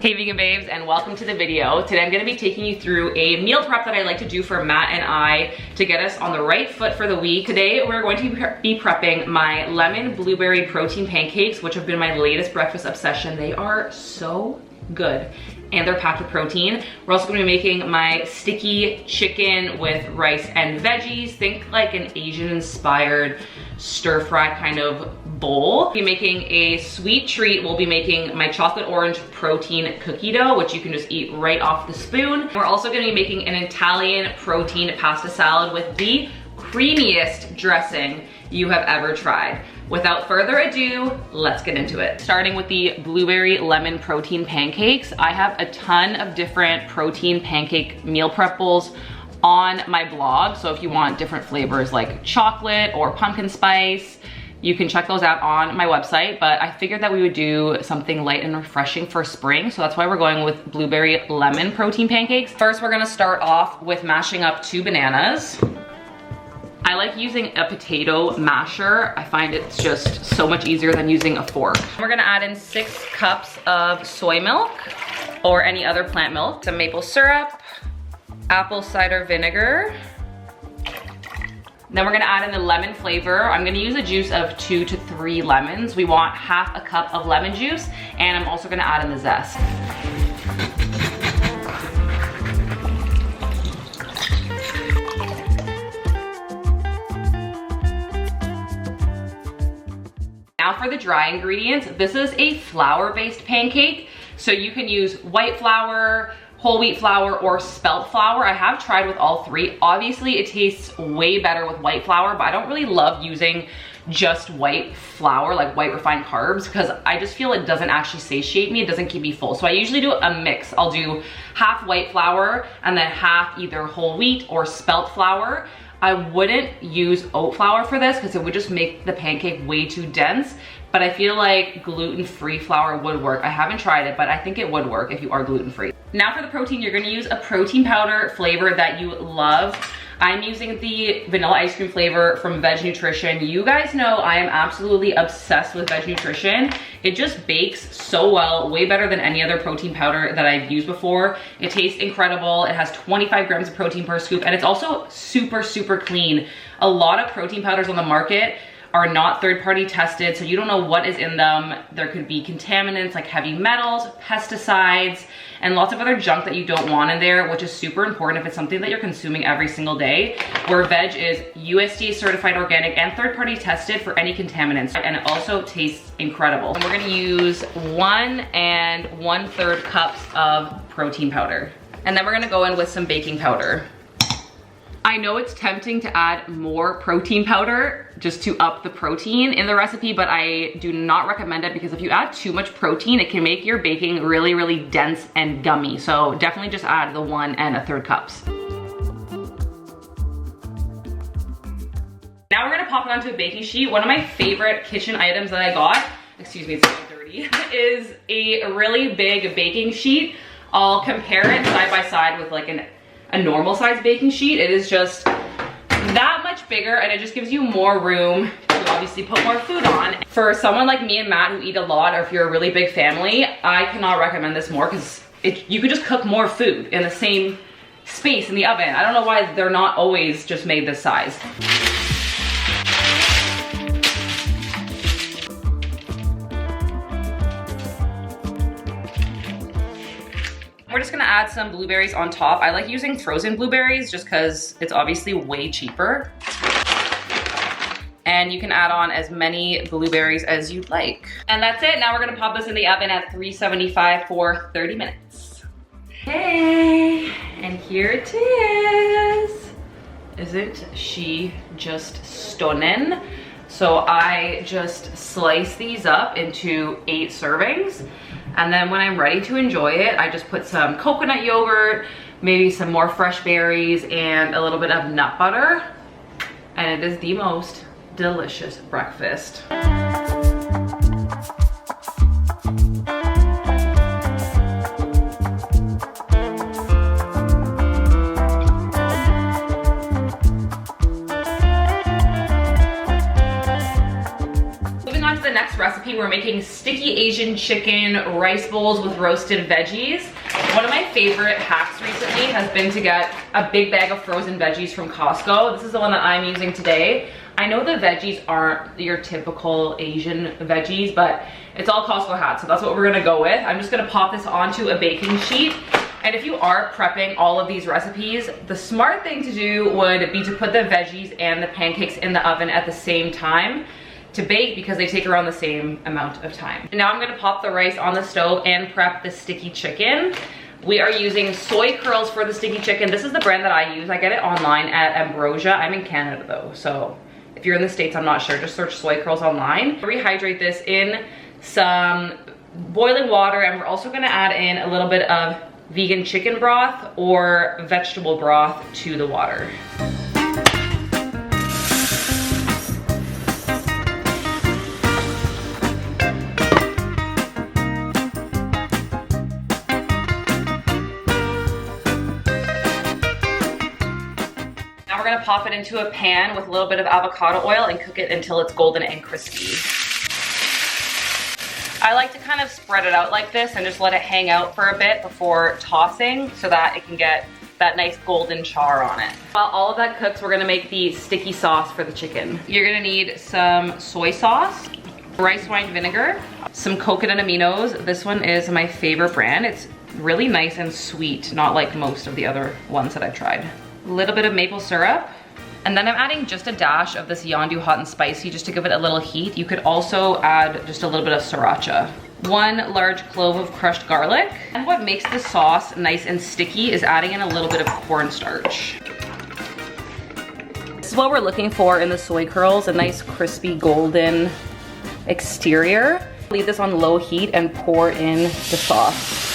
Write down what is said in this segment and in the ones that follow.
Hey vegan babes, and welcome to the video. Today I'm gonna be taking you through a meal prep that I like to do for Matt and I to get us on the right foot for the week. Today we're going to be prepping my lemon blueberry protein pancakes, which have been my latest breakfast obsession. They are so good and they're packed with protein. We're also gonna be making my sticky chicken with rice and veggies. Think like an Asian inspired stir fry kind of bowl. We'll be making a sweet treat. We'll be making my chocolate orange protein cookie dough, which you can just eat right off the spoon. We're also gonna be making an Italian protein pasta salad with the creamiest dressing you have ever tried. Without further ado, let's get into it. Starting with the blueberry lemon protein pancakes. I have a ton of different protein pancake meal prep bowls on my blog. So if you want different flavors like chocolate or pumpkin spice, you can check those out on my website, but I figured that we would do something light and refreshing for spring, so that's why we're going with blueberry lemon protein pancakes. First, we're gonna start off with mashing up 2 bananas. I like using a potato masher. I find it's just so much easier than using a fork. We're gonna add in 6 cups of soy milk or any other plant milk, some maple syrup, apple cider vinegar. Then we're gonna add in the lemon flavor. I'm gonna use a juice of 2 to 3 lemons. We want half a cup of lemon juice, and I'm also gonna add in the zest. Now for the dry ingredients. This is a flour-based pancake, so you can use white flour, whole wheat flour, or spelt flour. I have tried with all 3. Obviously, it tastes way better with white flour, but I don't really love using just white flour, like white refined carbs, because I just feel it doesn't actually satiate me. It doesn't keep me full. So I usually do a mix. I'll do half white flour and then half either whole wheat or spelt flour. I wouldn't use oat flour for this because it would just make the pancake way too dense, but I feel like gluten-free flour would work. I haven't tried it, but I think it would work if you are gluten-free. Now for the protein, you're gonna use a protein powder flavor that you love. I'm using the vanilla ice cream flavor from Veg Nutrition. You guys know I am absolutely obsessed with Veg Nutrition. It just bakes so well, way better than any other protein powder that I've used before. It tastes incredible. It has 25 grams of protein per scoop, and it's also super, super clean. A lot of protein powders on the market are not third-party tested, so you don't know what is in them. There could be contaminants like heavy metals, pesticides, and lots of other junk that you don't want in there, which is super important if it's something that you're consuming every single day, where Veg is USDA certified organic and third-party tested for any contaminants, and it also tastes incredible. And we're gonna use 1 1/3 cups of protein powder. And then we're gonna go in with some baking powder. I know it's tempting to add more protein powder just to up the protein in the recipe, but I do not recommend it because if you add too much protein, it can make your baking really, really dense and gummy. So definitely just add the 1 1/3 cups. Now we're gonna pop it onto a baking sheet. One of my favorite kitchen items that I got, excuse me, it's so dirty, is a really big baking sheet. I'll compare it side by side with like a normal size baking sheet. It is just that much bigger, and it just gives you more room to obviously put more food on. For someone like me and Matt who eat a lot, or if you're a really big family, I cannot recommend this more because you could just cook more food in the same space in the oven. I don't know why they're not always just made this size. We're just gonna add some blueberries on top. I like using frozen blueberries just because it's obviously way cheaper. And you can add on as many blueberries as you'd like. And that's it. Now we're gonna pop this in the oven at 375 for 30 minutes. Hey, and here it is. Isn't she just stunning? So I just slice these up into 8 servings. And then when I'm ready to enjoy it, I just put some coconut yogurt, maybe some more fresh berries, and a little bit of nut butter. And it is the most delicious breakfast. Moving on to the next recipe, we're making sticky Asian chicken rice bowls with roasted veggies. One of my favorite hacks recently has been to get a big bag of frozen veggies from Costco. This is the one that I'm using today. I know the veggies aren't your typical Asian veggies, but it's all Costco had, so that's what we're gonna go with. I'm just gonna pop this onto a baking sheet. And if you are prepping all of these recipes, the smart thing to do would be to put the veggies and the pancakes in the oven at the same time to bake, because they take around the same amount of time. Now I'm gonna pop the rice on the stove and prep the sticky chicken. We are using soy curls for the sticky chicken. This is the brand that I use. I get it online at Ambrosia. I'm in Canada though, so if you're in the States, I'm not sure, just search soy curls online. Rehydrate this in some boiling water, and we're also gonna add in a little bit of vegan chicken broth or vegetable broth to the water. Now we're gonna pop it into a pan with a little bit of avocado oil and cook it until it's golden and crispy. I like to kind of spread it out like this and just let it hang out for a bit before tossing so that it can get that nice golden char on it. While all of that cooks, we're gonna make the sticky sauce for the chicken. You're gonna need some soy sauce, rice wine vinegar, some coconut aminos. This one is my favorite brand. It's really nice and sweet, not like most of the other ones that I've tried. A little bit of maple syrup. And then I'm adding just a dash of this Yondu hot and spicy just to give it a little heat. You could also add just a little bit of sriracha. 1 large clove of crushed garlic. And what makes the sauce nice and sticky is adding in a little bit of cornstarch. This is what we're looking for in the soy curls, a nice crispy golden exterior. Leave this on low heat and pour in the sauce.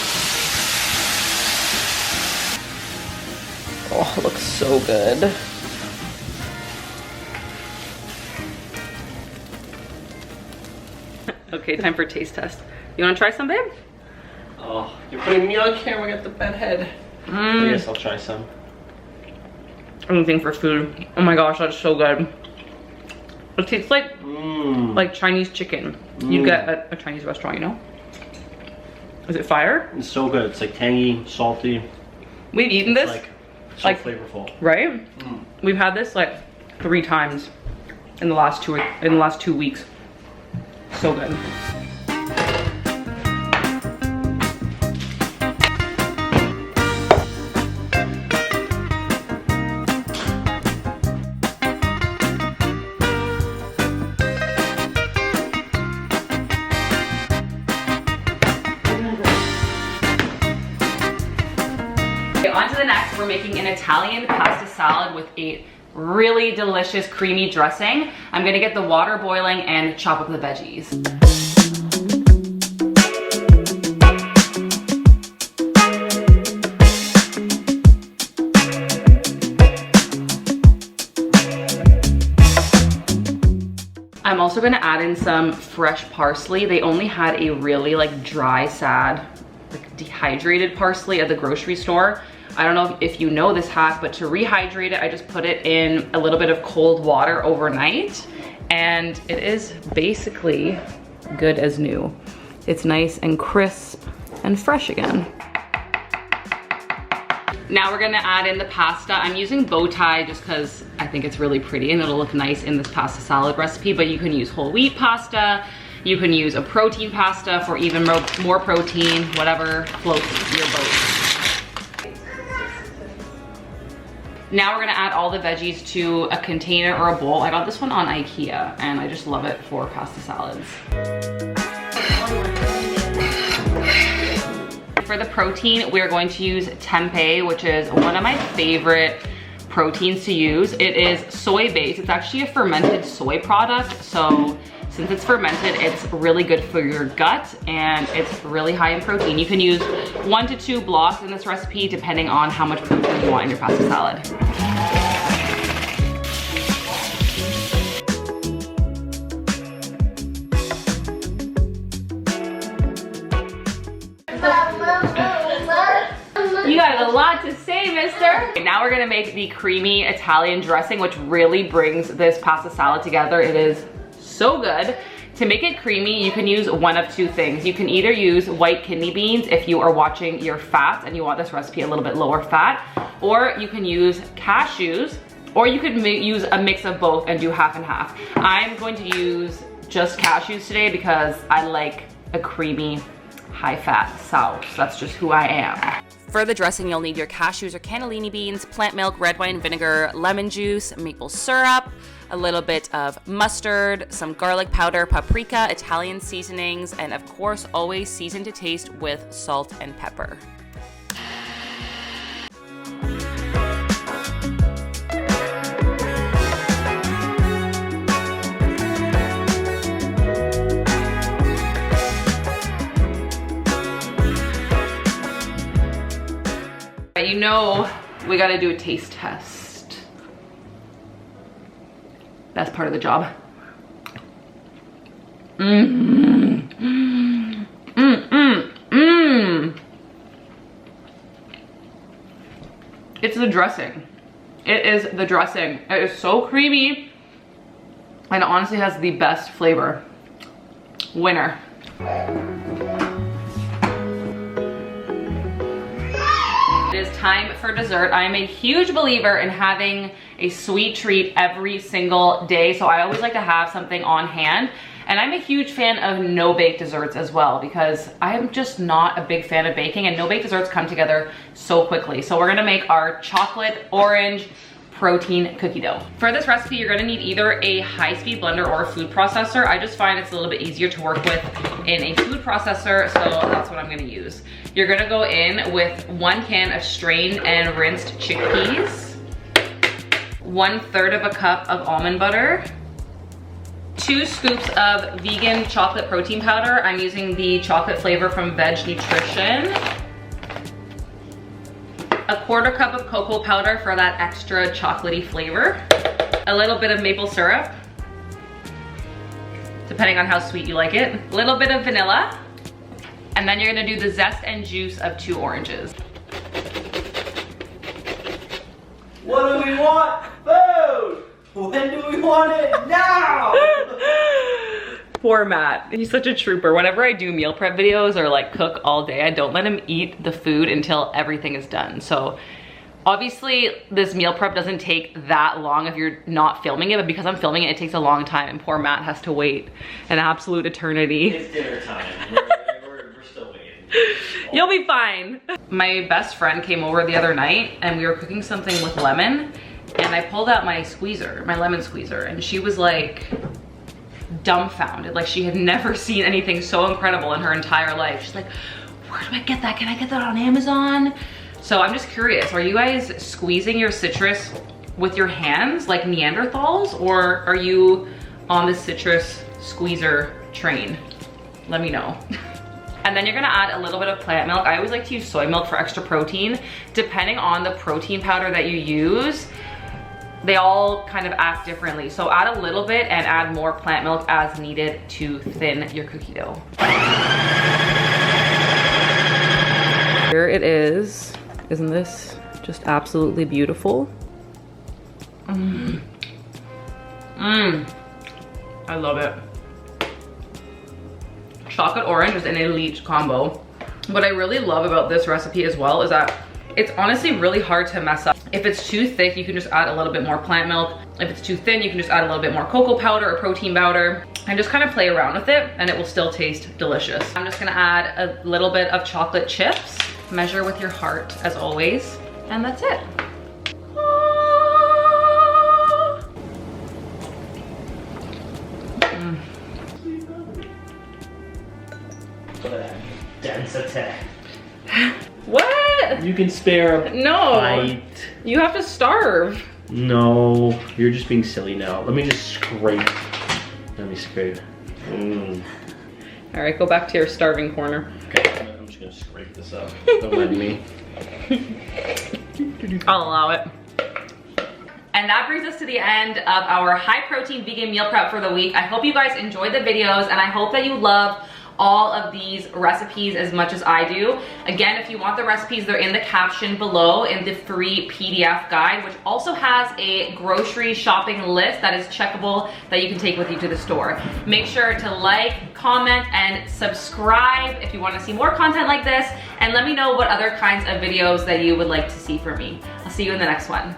Oh, it looks so good. Okay, time for a taste test. You wanna try some, babe? Oh, you're putting me on camera at the bedhead. I guess I'll try some. Anything for food. Oh my gosh, that's so good. It tastes like Chinese chicken. You get at a Chinese restaurant, you know? Is it fire? It's so good. It's like tangy, salty. We've eaten this. So flavorful. Right? We've had this like 3 times in the last 2 weeks. So good. Okay, on to the next. We're making an Italian pasta salad with a really delicious creamy dressing. I'm gonna get the water boiling and chop up the veggies. I'm also gonna add in some fresh parsley. They only had a really like dry, sad, like dehydrated parsley at the grocery store. I don't know if you know this hack, but to rehydrate it, I just put it in a little bit of cold water overnight, and it is basically good as new. It's nice and crisp and fresh again. Now we're gonna add in the pasta. I'm using bow tie just because I think it's really pretty and it'll look nice in this pasta salad recipe, but you can use whole wheat pasta, you can use a protein pasta for even more protein, whatever floats your boat. Now we're gonna add all the veggies to a container or a bowl. I got this one on IKEA and I just love it for pasta salads. For the protein, we're going to use tempeh, which is one of my favorite proteins to use. It is soy-based. It's actually a fermented soy product, so since it's fermented, it's really good for your gut and it's really high in protein. You can use 1 to 2 blocks in this recipe depending on how much protein you want in your pasta salad. You got a lot to say, mister. Okay, now we're gonna make the creamy Italian dressing, which really brings this pasta salad together. It is so good. To make it creamy, you can use one of two things. You can either use white kidney beans if you are watching your fats and you want this recipe a little bit lower fat, or you can use cashews, or you could use a mix of both and do half and half. I'm going to use just cashews today because I like a creamy, high fat sauce. That's just who I am. For the dressing, you'll need your cashews or cannellini beans, plant milk, red wine vinegar, lemon juice, maple syrup, a little bit of mustard, some garlic powder, paprika, Italian seasonings, and of course, always season to taste with salt and pepper. You know, we gotta do a taste test. That's part of the job. It's the dressing. It is the dressing. It is so creamy and it honestly has the best flavor. Winner. It is time for dessert. I am a huge believer in having a sweet treat every single day, so I always like to have something on hand. And I'm a huge fan of no-bake desserts as well because I'm just not a big fan of baking, and no-bake desserts come together so quickly. So we're gonna make our chocolate orange protein cookie dough. For this recipe, you're gonna need either a high-speed blender or a food processor. I just find it's a little bit easier to work with in a food processor, so that's what I'm gonna use. You're gonna go in with 1 can of strained and rinsed chickpeas, 1/3 of a cup of almond butter, 2 scoops of vegan chocolate protein powder. I'm using the chocolate flavor from Veg Nutrition, 1/4 cup of cocoa powder for that extra chocolatey flavor, a little bit of maple syrup, depending on how sweet you like it, a little bit of vanilla, and then you're gonna do the zest and juice of 2 oranges. What do we want? Food! When do we want it? Now! Poor Matt, he's such a trooper. Whenever I do meal prep videos or like cook all day, I don't let him eat the food until everything is done. So obviously this meal prep doesn't take that long if you're not filming it, but because I'm filming it, it takes a long time and poor Matt has to wait an absolute eternity. It's dinner time. We're still waiting. You'll be fine. My best friend came over the other night and we were cooking something with lemon, and I pulled out my squeezer, my lemon squeezer, and she was like dumbfounded. Like she had never seen anything so incredible in her entire life. She's like, where do I get that? Can I get that on Amazon? So I'm just curious, are you guys squeezing your citrus with your hands like Neanderthals, or are you on the citrus squeezer train? Let me know. And then you're gonna add a little bit of plant milk. I always like to use soy milk for extra protein. Depending on the protein powder that you use, they all kind of act differently. So add a little bit and add more plant milk as needed to thin your cookie dough. Here it is. Isn't this just absolutely beautiful? I love it. Chocolate orange is an elite combo. What I really love about this recipe as well is that it's honestly really hard to mess up. If it's too thick, you can just add a little bit more plant milk. If it's too thin, you can just add a little bit more cocoa powder or protein powder and just kind of play around with it, and it will still taste delicious. I'm just gonna add a little bit of chocolate chips. Measure with your heart as always, and that's it. Density. What? You can spare a bite. You have to starve. No, you're just being silly now. Let me just scrape. Let me scrape. All right, go back to your starving corner. Okay, I'm just gonna scrape this up. Don't mind me. I'll allow it. And that brings us to the end of our high protein vegan meal prep for the week. I hope you guys enjoyed the videos, and I hope that you love all of these recipes as much as I do. Again, if you want the recipes, they're in the caption below in the free PDF guide, which also has a grocery shopping list that is checkable that you can take with you to the store. Make sure to like, comment, and subscribe if you want to see more content like this, and let me know what other kinds of videos that you would like to see from me. I'll see you in the next one.